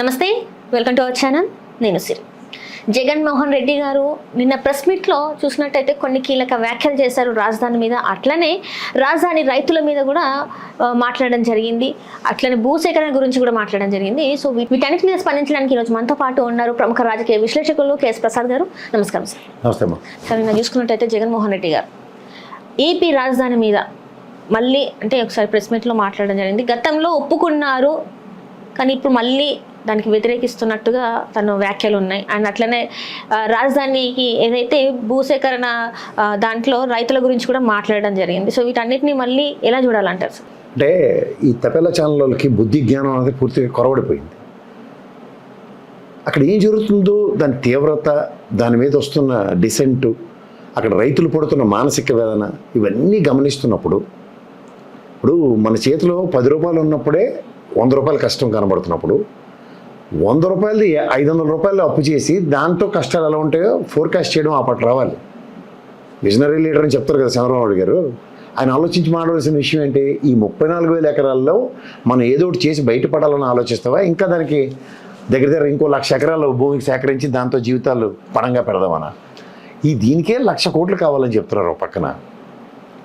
నమస్తే, welcome to our channel. నేను సిరి. జగన్మోహన్ రెడ్డి గారు నిన్న ప్రెస్ మీట్లో చూసినట్టయితే కొన్ని కీలక వ్యాఖ్యలు చేశారు రాజధాని మీద. అట్లనే రాజధాని రైతుల మీద కూడా మాట్లాడడం జరిగింది. అట్లనే భూసేకరణ గురించి కూడా మాట్లాడడం జరిగింది. సో వీటన్నిటి మీద స్పందించడానికి ఈరోజు మనతో పాటు ఉన్నారు ప్రముఖ రాజకీయ విశ్లేషకులు కేఎస్ ప్రసాద్ గారు. నమస్కారం సార్. నమస్తే. సార్, నిన్న చూసుకున్నట్టయితే జగన్మోహన్ రెడ్డి గారు ఏపీ రాజధాని మీద మళ్ళీ అంటే ఒకసారి ప్రెస్ మీట్లో మాట్లాడడం జరిగింది. గతంలో ఒప్పుకున్నారు, కానీ ఇప్పుడు మళ్ళీ దానికి వ్యతిరేకిస్తున్నట్టుగా తను వ్యాఖ్యలు ఉన్నాయి. అండ్ అట్లనే రాజధానికి ఏదైతే భూసేకరణ దాంట్లో రైతుల గురించి కూడా మాట్లాడడం జరిగింది. సో వీటన్నిటిని మళ్ళీ ఎలా చూడాలంటారు సార్? అంటే ఈ తపెల ఛానళ్ళకి బుద్ధి జ్ఞానం అనేది పూర్తిగా కొరవడిపోయింది. అక్కడ ఏం జరుగుతుందో దాని తీవ్రత, దాని మీద వస్తున్న డిసెంటు, అక్కడ రైతులు పడుతున్న మానసిక వేదన ఇవన్నీ గమనిస్తున్నప్పుడు, ఇప్పుడు మన చేతిలో 10 రూపాయలు ఉన్నప్పుడే 100 రూపాయల కష్టం కనబడుతున్నప్పుడు 100 రూపాయలది 500 రూపాయలు అప్పు చేసి దాంతో కష్టాలు ఎలా ఉంటాయో ఫోర్కాస్ట్ చేయడం అప్పటి రావాలి. విజనరీ లీడర్ అని చెప్తారు కదా చంద్రబాబు నాయుడు గారు. ఆయన ఆలోచించి మాట్లాడాల్సిన విషయం ఏంటి? ఈ 34,000 ఎకరాల్లో మనం ఏదో ఒకటి చేసి బయటపడాలని ఆలోచిస్తావా, ఇంకా దానికి దగ్గర ఇంకో 1,00,000 ఎకరాలు భూమికి సేకరించి దాంతో జీవితాలు పణంగా పెడదామనా? దీనికే 1,00,000 కోట్లు కావాలని చెప్తున్నారు పక్కన.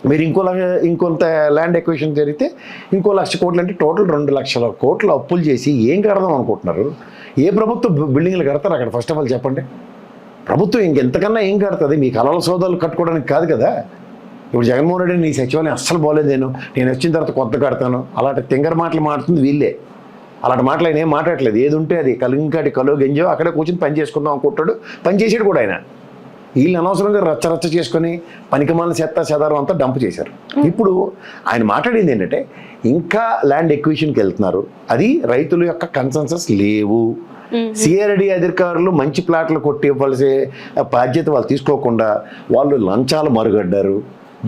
మీరు ఇంకొంత ల్యాండ్ ఎక్విజిషన్ జరిగితే ఇంకో 1,00,000 కోట్లు, అంటే టోటల్ 2,00,000 కోట్లు అప్పులు చేసి ఏం కడదాం అనుకుంటున్నారు? ఏ ప్రభుత్వం బిల్డింగ్లు కడతారు అక్కడ? ఫస్ట్ ఆఫ్ ఆల్ చెప్పండి. ప్రభుత్వం ఇంకెంతకన్నా ఏం కడుతుంది? మీ కళల సోదాలు కట్టుకోవడానికి కాదు కదా. ఇప్పుడు జగన్మోహన్ రెడ్డి నీ సచివాలయం అస్సలు బాగోలేదు, నేను వచ్చిన తర్వాత కొత్త కడతాను, అలాంటి తింగర మాటలు మాట్లాడుతుంది వీళ్ళే. అలాంటి మాటలు ఆయన ఏం మాట్లాడలేదు. ఏది ఉంటే అది కలింకాటి కలో గంజో అక్కడే కూర్చొని పని చేసుకుందాం అనుకుంటాడు. పని చేసాడు కూడా ఆయన. వీళ్ళు అనవసరంగా రచ్చ చేసుకొని పనికిమాలిన చెత్త చెదారం అంతా డంప్ చేశారు. ఇప్పుడు ఆయన మాట్లాడింది ఏంటంటే ఇంకా ల్యాండ్ ఎక్విజిషన్కి వెళ్తున్నారు, అది రైతుల యొక్క కన్సెన్సస్ లేవు. సిఆర్డి అధికారులు మంచి ప్లాట్లు కొట్టి ఇవ్వాల్సే బాధ్యత వాళ్ళు తీసుకోకుండా వాళ్ళు లంచాలు మరుగడ్డారు.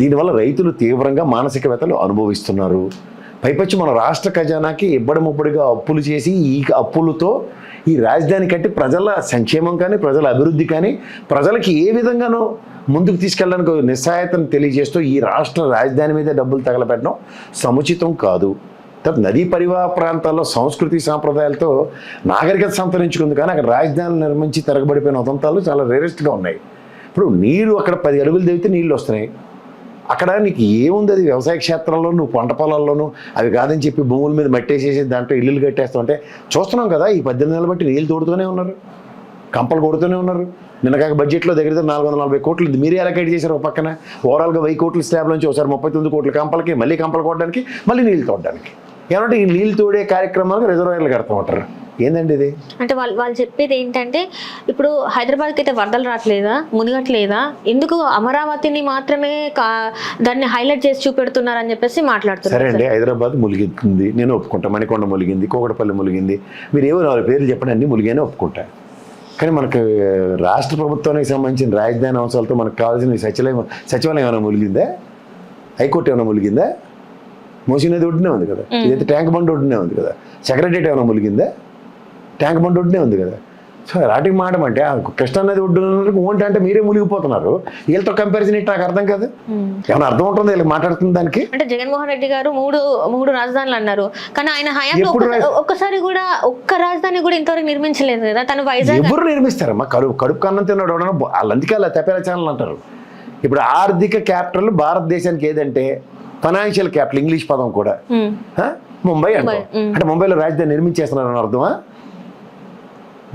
దీనివల్ల రైతులు తీవ్రంగా మానసిక వ్యతలు అనుభవిస్తున్నారు. పైపచ్చి మన రాష్ట్ర ఖజానాకి ఇబ్బడిముబ్బడిగా అప్పులు చేసి ఈ అప్పులతో ఈ రాజధాని కట్టి ప్రజల సంక్షేమం కానీ, ప్రజల అభివృద్ధి కానీ, ప్రజలకి ఏ విధంగానూ ముందుకు తీసుకెళ్ళడానికి నిస్సహాయతను తెలియజేస్తూ ఈ రాష్ట్ర రాజధాని మీద డబ్బులు తగలబెట్టడం సముచితం కాదు. నదీ పరివాహ ప్రాంతాల్లో సంస్కృతి సాంప్రదాయాలతో నాగరికత సంతరించుకుంది, కానీ అక్కడ రాజధానులు నిర్మించి తిరగబడిపోయిన ఉదంతాలు చాలా రేరెస్ట్గా ఉన్నాయి. ఇప్పుడు నీరు అక్కడ 10 అడుగులు దిగితే నీళ్ళు వస్తున్నాయి. అక్కడ నీకు ఏముంది? అది వ్యవసాయ క్షేత్రంలో నువ్వు పంట పొలాల్లోనూ అవి కాదని చెప్పి భూముల మీద మట్టేసేసి దాంట్లో ఇల్లులు కట్టేస్తూ ఉంటే చూస్తున్నాం కదా. ఈ 18 నెలలు బట్టి నీళ్ళు తోడుతూనే ఉన్నారు, కంపలు కొడుతూనే ఉన్నారు. నిన్నకాక బడ్జెట్లో దగ్గర 440 కోట్లు మీరే అలకేట్ చేశారు. ఒక పక్కన ఓవరాల్గా 1000 కోట్ల స్లాబ్ నుంచి ఒకసారి 39 కోట్ల కంపలకి, మళ్ళీ కంపలు కొట్టడానికి, మళ్ళీ నీళ్ళు తోడడానికి. ఏమంటే ఈ నీళ్ళు తోడే కార్యక్రమాలకు రిజర్వాయర్లు కడతా ఉంటారు. ఏందండి ఇది? అంటే వాళ్ళు చెప్పేది ఏంటంటే ఇప్పుడు హైదరాబాద్కి అయితే వరదలు రావట్లేదా, మునిగట్లేదా, ఎందుకు అమరావతిని మాత్రమే దాన్ని హైలైట్ చేసి చూపెడుతున్నారని చెప్పేసి మాట్లాడుతున్నారు. సరే అండి, హైదరాబాద్ ములిగింది, నేను ఒప్పుకుంటా. మణికొండ ములిగింది, కూకట్పల్లి ములిగింది, మీరు ఏవో 4 పేర్లు చెప్పండి, అన్నీ ములిగానే ఒప్పుకుంటా. కానీ మనకు రాష్ట్ర ప్రభుత్వానికి సంబంధించిన రాజధాని అంశాలతో మనకు కావాల్సిన సచివాలయం ఏమైనా ములిగిందా? హైకోర్టు ఏమైనా ములిగిందా? మూసీ నది ఒడ్డునే ఉంది కదా. ఇదైతే ట్యాంక్ బండ్ ఒడ్డునే ఉంది కదా. సెక్రటరియట్ ఏమైనా ములిగిందా? ట్యాంక్ బండ్ ఒడ్డునే ఉంది కదా. సో రాటికి మాటమంటే కృష్ణా నది ఒడ్డు ఓంటి అంటే మీరే మునిగిపోతున్నారు. వీళ్ళతో కంపారిజన్ ఇట్లా నాకు అర్థం కాదు. ఏమైనా అర్థం ఉంటుంది వీళ్ళకి మాట్లాడుతుంది దానికి? అంటే జగన్మోహన్ రెడ్డి గారు మూడు రాజధానులు అన్నారు, కానీ ఆయన హయాంలో ఒక్కసారి కూడా ఒక్క రాజధాని కూడా ఇంతవరకు నిర్మించలేదు కదా. తను వైజాగ్ ఎవరు నిర్మిస్తారమ్మా? కడుపు కన్నం తిన్నాడు వాళ్ళు. అందుకే అలా తెపేల ఛానల్ అంటారు. ఇప్పుడు ఆర్థిక క్యాపిటల్ భారతదేశానికి ఏదంటే ఫైనాన్షియల్ క్యాపిటల్, ఇంగ్లీష్ పదం కూడా ముంబై అంటారు. అంటే ముంబైలో రాజధాని నిర్మించేస్తున్నారని అర్థమా?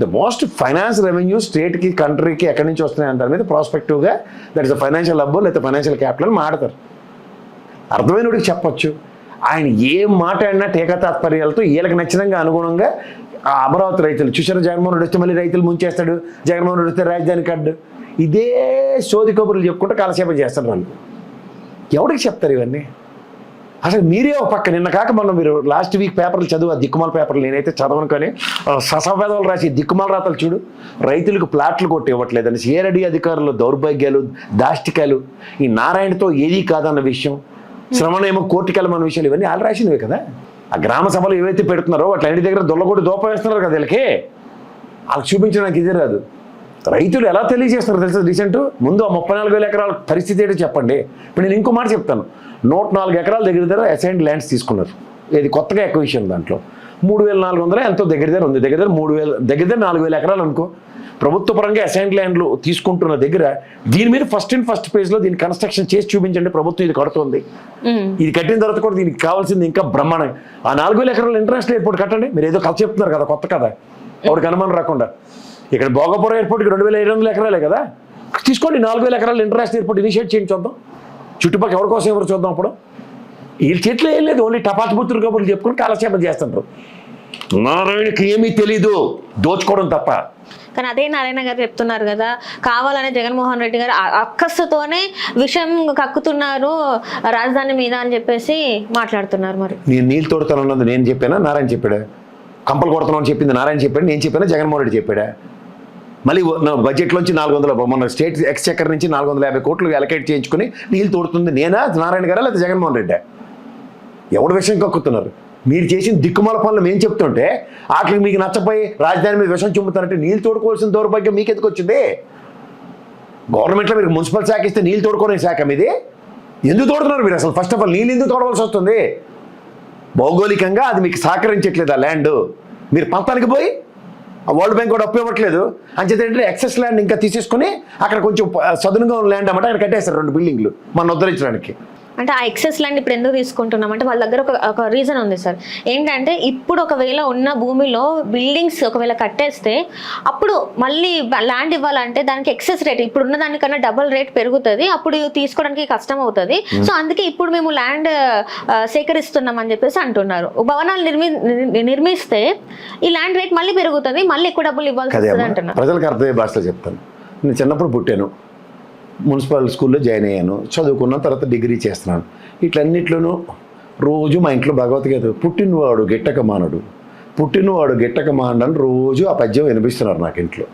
ద మోస్ట్ ఫైనాన్స్ రెవెన్యూ స్టేట్కి, కంట్రీకి ఎక్కడి నుంచి వస్తున్నాయని దాని మీద ప్రాస్పెక్టివ్గా that is a financial hub లేదా ఫైనాన్షియల్ క్యాపిటల్ మాడతారు. అర్థమైనడికి చెప్పొచ్చు. ఆయన ఏం మాట అన్నా టీకా తాత్పర్యాలతో వీళ్ళకి నచ్చినంగా అనుగుణంగా అమరావతి రైతులు చూసారు. జగన్మోహన్ రెడ్డి వస్తే మళ్ళీ రైతులు ముంచేస్తాడు, జగన్మోహన్ రెడ్డి వస్తే రాజధాని కడ్డు, ఇదే సోది కబుర్లు చెప్పుకుంటే కాలక్షేపం చేస్తారు వాళ్ళు. ఎవరికి చెప్తారు ఇవన్నీ? అసలు మీరే ఒక పక్క నిన్న కాక మనం మీరు లాస్ట్ వీక్ పేపర్లు చదువు, దిక్కుమాల పేపర్లు నేనైతే చదవను, కానీ ససవేదాలు రాసి దిక్కుమాల రాతలు చూడు. రైతులకు ప్లాట్లు కొట్టి ఇవ్వట్లేదని సిఆర్డి అధికారులు దౌర్భాగ్యాలు, దాష్టికాలు, ఈ నారాయణతో ఏదీ కాదన్న విషయం, శ్రవణేమో కోర్టుకెళ్ళమన్న విషయాలు ఇవన్నీ వాళ్ళు రాసినవే కదా. ఆ గ్రామ సభలు ఏవైతే పెడుతున్నారో వాటి అన్నిటి దగ్గర దొల్లగొట్టి దోప వేస్తున్నారు కదా వీళ్ళకి. వాళ్ళకి చూపించడానికి ఇది రాదు. రైతులు ఎలా తెలియజేస్తున్నారు తెలుసా? రీసెంట్ ముందు ఆ 34,000 ఎకరాల పరిస్థితి ఏంటో చెప్పండి. ఇప్పుడు నేను ఇంకో మాట చెప్తాను. 104 ఎకరాల దగ్గర అసైన్డ్ ల్యాండ్స్ తీసుకున్నారు. ఇది కొత్తగా ఎక్విజిషన్ దాంట్లో 3,400 ఎంతో దగ్గర ఉంది, దగ్గర 3,000 దగ్గర 4,000 ఎకరాలు అనుకో. ప్రభుత్వ పరంగా అసైన్ ల్యాండ్లు తీసుకుంటున్న దగ్గర దీని మీద ఫస్ట్ పేజ్లో దీన్ని కన్స్ట్రక్షన్ చేసి చూపించండి, ప్రభుత్వం ఇది కడుతుంది. ఇది కట్టిన తర్వాత కూడా దీనికి కావాల్సింది ఇంకా బ్రహ్మాండం. ఆ 4,000 ఎకరాలు ఇంటర్నేషనల్ ఎయిర్పోర్ట్ కట్టండి. మీరు ఏదో కథ చెప్తున్నారు కదా, కొత్త కథ, ఎవరికి అనుమానం రాకుండా. ఇక్కడ భోగపురం ఎయిర్పోర్ట్కి 2,500 ఎకరాలే కదా, తీసుకోండి. 4,000 ఎకరాలు ఇంటర్నేషనల్ ఎయిర్పోర్ట్ ఇనిషియేట్ చేయండి, చూద్దాం. చుట్టుపక్కల ఎవరి కోసం ఎవరు చూద్దాం. అప్పుడు వీళ్ళ చేతిలో ఏం లేదు, ఓన్లీ టపాచుపుత్రులు కబుర్లు చెప్పుకొని కాలక్షేపం చేస్తుంటారు. నారాయణకి ఏమీ తెలీదు, దోచుకోవడం తప్ప. కానీ అదే నారాయణ గారు చెప్తున్నారు కదా, కావాలనే జగన్మోహన్ రెడ్డి గారు అక్కస్సుతోనే విషయం కక్కుతున్నారు రాజధాని మీద అని చెప్పేసి మాట్లాడుతున్నారు. మరి నేను నీళ్ళు తోడుతానన్నది నేను చెప్పానా, నారాయణ చెప్పాడా? కంపలు కొడుతున్నాను చెప్పింది నారాయణ చెప్పాడు, నేను చెప్పానా, జగన్మోహన్ రెడ్డి చెప్పాడా? మళ్ళీ బడ్జెట్లోంచి 400, మన స్టేట్ ఎక్స్చెక్కర్ నుంచి 450 కోట్లు అలొకేట్ చేయించుకుని నీళ్ళు తోడుతుంది నేనా, నారాయణ గారా, లేదా జగన్మోహన్ రెడ్డి? ఎవడు విషయం కక్కుతున్నారు? మీరు చేసిన దిక్కుమాల పనులు మేము చెప్తుంటే ఆఖరికి మీకు నచ్చపోయి రాజధాని మీద విషం చుమ్ముతారంటే నీళ్ళు తోడుకోవాల్సిన దౌర్భాగ్యం మీకు ఎందుకు వచ్చింది? గవర్నమెంట్లో మీరు మున్సిపల్ శాఖ ఇస్తే నీళ్ళు తోడుకోనే శాఖ మీది. ఎందుకు తోడుతున్నారు మీరు అసలు? ఫస్ట్ ఆఫ్ ఆల్ నీళ్ళు ఎందుకు తోడవలసి వస్తుంది? భౌగోళికంగా అది మీకు సహకరించట్లేదు. ఆ ల్యాండ్ మీరు పంతానికి పోయి వరల్డ్ బ్యాంక్ కూడా అప్పు ఇవ్వట్లేదు. అంచేతంటే ఎక్సెస్ ల్యాండ్ ఇంకా తీసేసుకుని అక్కడ కొంచెం సదునుగా ఉన్న ల్యాండ్ అన్నమాట అక్కడ కట్టేస్తారు 2 బిల్డింగ్లు మన ఉద్ధరించడానికి. అంటే ఆ ఎక్సెస్ ల్యాండ్ ఇప్పుడు ఎందుకు తీసుకుంటున్నాం అంటే వాళ్ళ దగ్గర ఒక రీజన్ ఉంది సార్. ఏంటంటే ఇప్పుడు ఒకవేళ ఉన్న భూమిలో బిల్డింగ్స్ ఒకవేళ కట్టేస్తే అప్పుడు మళ్ళీ ల్యాండ్ ఇవ్వాలంటే దానికి ఎక్సెస్ రేట్ ఇప్పుడు ఉన్న దానికన్నా డబుల్ రేట్ పెరుగుతుంది, అప్పుడు తీసుకోవడానికి కష్టం అవుతుంది. సో అందుకే ఇప్పుడు మేము ల్యాండ్ సేకరిస్తున్నాం అని చెప్పేసి అంటున్నారు. భవనాలు నిర్మిస్తే ఈ ల్యాండ్ రేట్ మళ్ళీ పెరుగుతుంది, మళ్ళీ ఎక్కువ డబ్బులు ఇవ్వాల్సి వస్తుంది అంటున్నారు. ప్రజలకు అర్థమయ్యే భాషలో చెప్తాను. నేను చిన్నప్పుడు పుట్టాను, మున్సిపల్ స్కూల్లో జాయిన్ అయ్యాను, చదువుకున్న తర్వాత డిగ్రీ చేస్తున్నాను. ఇట్లన్నిట్లోనూ రోజు మా ఇంట్లో భగవద్గీత పుట్టినవాడు గిట్టక మానడు, పుట్టినవాడు గిట్టక మానడని రోజు ఆ పద్యం వినిపిస్తున్నారు నాకు ఇంట్లో.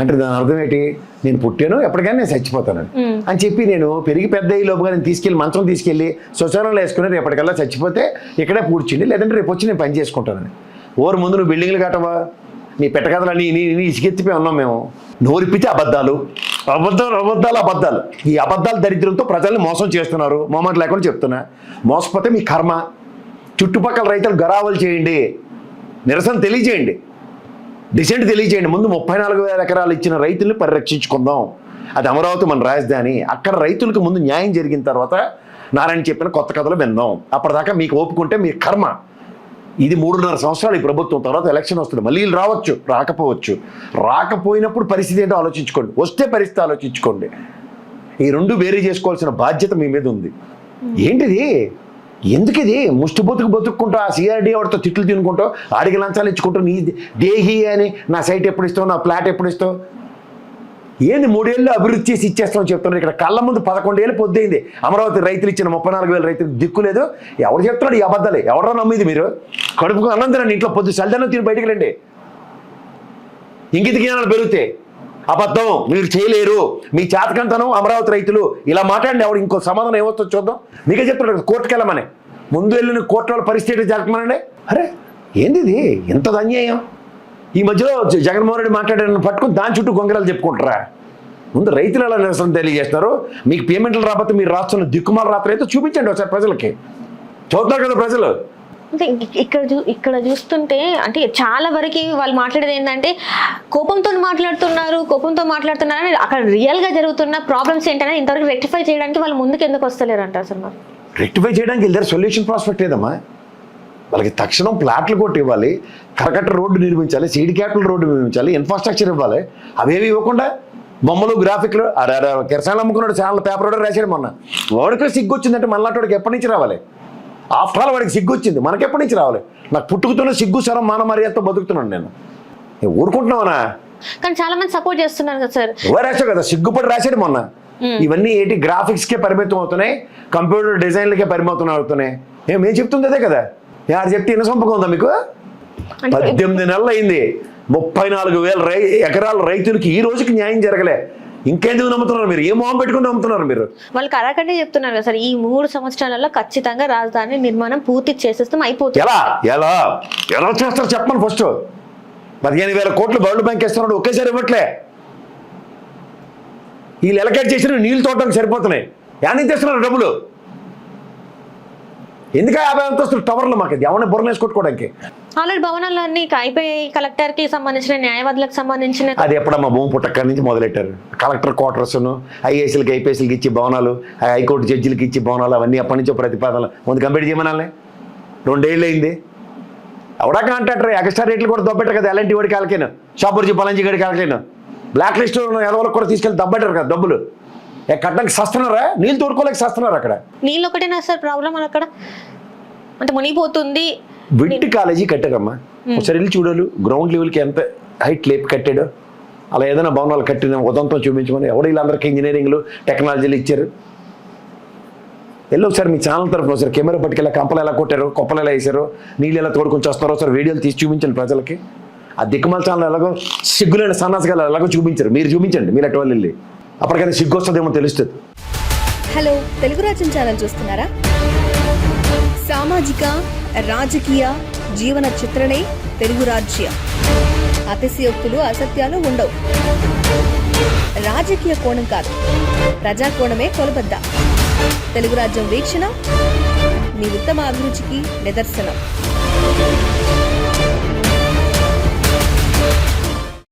అంటే దాని అర్థం ఏంటి? నేను పుట్టాను, ఎప్పటికైనా నేను చచ్చిపోతానని అని చెప్పి నేను పెరిగి పెద్ద ఈ లోపుగా నేను తీసుకెళ్ళి మంచం తీసుకెళ్ళి శ్మశానంలో వేసుకుని రేపటికల్లా చచ్చిపోతే ఇక్కడే పూడ్చిండి, లేదంటే రేపు వచ్చి నేను పని చేసుకుంటానని. ఓరు ముందు నువ్వు బిల్డింగ్లు కట్టవా, నీ పెట్టకథలని నీ ఇసుకెత్తిపోయి ఉన్నాం మేము. నోరిపితే అబద్ధాలు. ఈ అబద్ధాల దరిద్రంతో ప్రజల్ని మోసం చేస్తున్నారు. మొహమాట లేకుండా చెప్తున్నా, మోసపోతే మీ కర్మ. చుట్టుపక్కల రైతులు గరావలు చేయండి, నిరసన తెలియజేయండి, డిసెంట్ తెలియజేయండి. ముందు 34,000 ఎకరాలు ఇచ్చిన రైతుల్ని పరిరక్షించుకుందాం. అది అమరావతి మన రాజధాని. అక్కడ రైతులకు ముందు న్యాయం జరిగిన తర్వాత నారాయణ చెప్పిన కొత్త కథలు విందాం. అప్పటిదాకా మీకు ఓపుకుంటే మీ కర్మ. ఇది 3.5 సంవత్సరాలు ఈ ప్రభుత్వం, తర్వాత ఎలక్షన్ వస్తుంది, మళ్ళీ రావచ్చు, రాకపోవచ్చు. రాకపోయినప్పుడు పరిస్థితి ఏంటో ఆలోచించుకోండి, వస్తే పరిస్థితి ఆలోచించుకోండి. ఈ 2 వేరీ చేసుకోవాల్సిన బాధ్యత మీ మీద ఉంది. ఏంటిది? ఎందుకు ఇది ముష్టి బతుక్కుంటూ ఆ సిఆర్డీ వాడితో తిట్లు తినుకుంటూ ఆడికి లంచాలు ఇచ్చుకుంటూ నీ దేహి అని నా సైట్ ఎప్పుడు ఇస్తావు, నా ఫ్లాట్ ఎప్పుడు ఇస్తావు? ఏంది 3 ఏళ్ళు అభివృద్ధి చేసి ఇచ్చేస్తామని చెప్తున్నారు. ఇక్కడ కళ్ళ ముందు 11 ఏళ్ళు పొద్దుయింది. అమరావతి రైతులు ఇచ్చిన 34,000 రైతులు దిక్కు లేదు. ఎవరు చెప్తున్నాడు ఈ అబద్ధాలే? ఎవరో నమ్మేది మీరు? కడుపుకు అన్నం తినండి, ఇంట్లో పొద్దు సల్దనం తిని బయటికి రండి. ఇంకిత జ్ఞానాలు పెరిగితే అబద్ధం మీరు చేయలేరు, మీ చేతకంతనం అమరావతి రైతులు ఇలా మాట్లాడండి. ఎవరు ఇంకో సమాధానం ఏమొస్తుందో చూద్దాం. మీకే చెప్తున్నాడు కోర్టుకు వెళ్ళమని. ముందు వెళ్ళిన కోర్టులో పరిస్థితి జరగమనండి. అరే ఏంది ఇది? ఎంత అన్యాయం! ఈ మధ్యలో జగన్మోహన్ రెడ్డి మాట్లాడారని పట్టుకుని దాని చుట్టూ గొంగరాలు చెప్పుకుంటారా? ముందు రైతులు ఎలా నిరసన తెలియజేస్తారు. మీకు పేమెంట్లు రాకపోతే మీరు రాస్తున్న దిక్కుమాల రాత్రి అయితే చూపించండి ఒకసారి ప్రజలకి. చూస్తారు కదా ప్రజలు. అంటే ఇక్కడ చూస్తుంటే అంటే చాలా వరకు వాళ్ళు మాట్లాడేది ఏంటంటే కోపంతో మాట్లాడుతున్నారు. అక్కడ రియల్గా జరుగుతున్న ప్రాబ్లమ్స్ ఏంటనే ఇంతవరకు రెక్టిఫై చేయడానికి వాళ్ళు ముందుకు ఎందుకు వస్తలేరు అంటారు అసలు? మరి రెక్టిఫై చేయడానికి వెళ్ళారు, సొల్యూషన్ ప్రాస్పెక్ట్ లేదమ్మా. వాళ్ళకి తక్షణం ప్లాట్లు కొట్టి ఇవ్వాలి, కరకట్ట రోడ్డు నిర్మించాలి, సీడ్ క్యాపిటల్ రోడ్డు నిర్మించాలి, ఇన్ఫ్రాస్ట్రక్చర్ ఇవ్వాలి. అవేవి ఇవ్వకుండా బొమ్మలు గ్రాఫిక్లు కిరసాలు అమ్ముకున్నాడు, ఛానల్ పేపర్ కూడా రాశాడు మొన్న. వాడికి సిగ్గు వచ్చిందంటే మనలాంటి ఎప్పటి నుంచి రావాలి? ఆఫ్టర్ ఆల్ వాడికి సిగ్గు వచ్చింది, మనకెప్పటి నుంచి రావాలి? నాకు పుట్టుకుతున్న సిగ్గు సరం మాన మర్యాదతో బతుకుతున్నాను నేను. ఊరుకుంటున్నావనా? కానీ చాలా మంది సపోర్ట్ చేస్తున్నారు కదా సార్. రాశావు కదా, సిగ్గుపడి రాశాడు మొన్న. ఇవన్నీ ఏంటి? గ్రాఫిక్స్కే పరిమితం అవుతున్నాయి, కంప్యూటర్ డిజైన్లకే పరిమితం అవుతున్నాయి. మేము చెప్తుంది అదే కదా. యారు చెప్తే ఇన్న సొంపగా ఉందా మీకు? 18 నెలలు అయింది, 34,000 ఎకరాల రైతులకి ఈ రోజుకి న్యాయం జరగలే. ఇంకెందుకు నమ్ముతున్నారు మీరు? ఏ మొహం పెట్టుకుని నమ్ముతున్నారు మీరు? వాళ్ళు కరాకంటే చెప్తున్నారు కదా సార్, ఈ 3 సంవత్సరాలలో ఖచ్చితంగా రాజధాని నిర్మాణం పూర్తి చేసేస్తాం అయిపోతుంది. ఎలా చేస్తారు చెప్పమని ఫస్ట్. 15,000 కోట్లు వరల్డ్ బ్యాంక్ ఇస్తున్నాడు, ఒకేసారి ఇవ్వట్లే. వీళ్ళు ఎలకేట్ చేసిన నీళ్ళు తోటడానికి సరిపోతున్నాయి. యాని తెస్తున్నారు డబ్బులు? ఎందుకు 50 అంతస్తులు టవర్లు మాకు ఎవరిని బుర్రలు వేసుకొట్టుకోవడానికి? ఆల్రెడీ భవనాలన్నీ అయిపోయి కలెక్టర్కి సంబంధించిన న్యాయవాదులకు సంబంధించిన అది ఎప్పుడమ్మా భూమి పుట్టక్క నుంచి మొదలెట్టారు. కలెక్టర్ క్వార్టర్స్ను ఐఏఎస్లకి ఐపీఎస్లకి ఇచ్చి భవనాలు, హైకోర్టు జడ్జిలకి ఇచ్చి భవనాలు అవన్నీ ఎప్పటి నుంచో ప్రతిపాదనలు ముందు కంప్లీట్ చేయమనాలే. 2 ఏళ్ళు అయింది. ఎవడా కాంట్రాక్టర్ ఎక్స్ట్రా రేట్లు కూడా దొబ్బెట్టారు కదా, ఎలాంటి వాడికి కాలకేను, షాపూర్జీ పలంజీ గడికి కాలకేను, బ్లాక్ లిస్ట్ ఎదవలకు కూడా తీసుకెళ్ళి దబ్బెట్టారు కదా డబ్బులు. కట్టడానికి సస్తున్నారా? నీళ్ళు తోడుకోలేక సస్తున్నారు అక్కడ. నీళ్ళు ఒకటేనా సార్ ప్రాబ్లం అక్కడ? అంటే మునిగిపోతుంది. విట్టి కాలేజీ కట్టారమ్మా, ఒకసారి వెళ్ళి చూడాలి గ్రౌండ్ లెవెల్కి ఎంత హైట్ లేపి కట్టాడు. అలా ఏదైనా భవనాలు కట్టిన ఉదంతం చూపించమని ఎవరు వీళ్ళందరికీ ఇంజనీరింగ్లు టెక్నాలజీలు ఇచ్చారు. వెళ్ళి ఒకసారి మీ ఛానల్ తరఫున ఒకసారి కెమెరా పట్టుకెళ్ళి కంపలు ఎలా కొట్టారు, కొప్పలు ఎలా వేసారు, నీళ్ళు ఎలా తోడుకొని వస్తారో ఒకసారి వీడియోలు తీసి చూపించండి ప్రజలకి. ఆ దిక్కుమాల ఛానల్ ఎలాగో సిగ్గులేని సన్నాసగాలు ఎలాగో చూపించారు, మీరు చూపించండి. మీరు అటు వాళ్ళు వెళ్ళి అప్పటికైనా సిగ్గు వస్తుందేమో తెలుస్తుంది. హలో, తెలుగు రాజ్యం ఛానల్ చూస్తున్నారా? సామాజిక రాజకీయ జీవన చిత్రణే తెలుగు రాజ్యం. అతిశయోక్తులు అసత్యాలు ఉండవు. రాజకీయ కోణం కాదు, ప్రజా కోణమే కొలబద్ద. తెలుగు రాజ్యం వీక్షణ మీ ఉత్తమ అభిరుచికి నిదర్శనం.